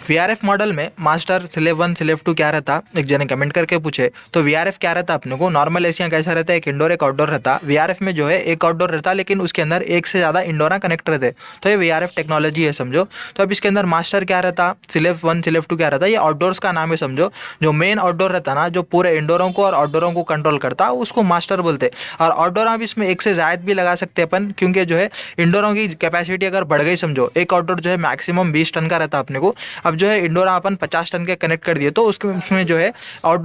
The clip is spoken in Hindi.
वीआरएफ मॉडल में मास्टर स्लेव 1 स्लेव 2 क्या रहता, एक जने कमेंट करके पूछे। तो वीआरएफ क्या रहता अपने को, नॉर्मल एशिया कैसा रहता है, एक इंडोर एक आउटडोर रहता। वीआरएफ में जो है एक आउटडोर रहता, लेकिन उसके अंदर एक से ज़्यादा इंडोर कनेक्ट रहते। तो ये वीआरएफ टेक्नोलॉजी है समझो। तो अब इसके अंदर मास्टर क्या रहता, स्लेव 1 स्लेव 2 क्या रहता, ये आउटडोर्स का नाम है समझो। जो मेन आउटडोर रहता ना, जो पूरे इंडोरों को और आउटडोरों को कंट्रोल करता, उसको मास्टर बोलते। और आउटडोर आप इसमें एक से ज़्यादा भी लगा सकते हैं अपन, क्योंकि जो है इंडोरों की कैपेसिटी अगर बढ़ गई समझो, एक आउटडोर जो है मैक्सिमम 20 टन का रहता अपने को। अब जो है इंडोर अपन 50 टन के कनेक्ट कर दिए, तो उसमें जो है आउटडोर